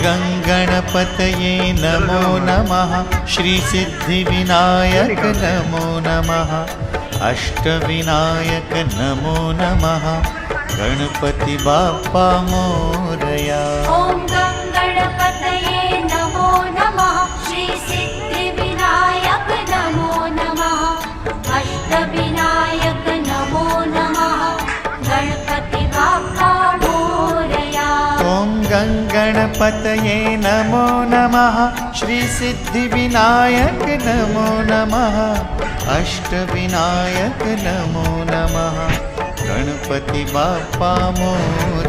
गं गणपतये नमो नमः। श्रीसिद्धिविनायक नमो नमः। अष्टविनायक नमो नमः। गणपति बाप्पा मोरया। ॐ गं गणपतये नमो नमः। श्रीसिद्धिविनायक नमो नमः। अष्टविनायक नमो नमः। गणपति बाप्पा मोरया। ॐ गं गणपतये नमो नमः। श्रीसिद्धिविनायक नमो नमः। अष्टविनायक नमो नमः। गणपति बाप्पा मोरया।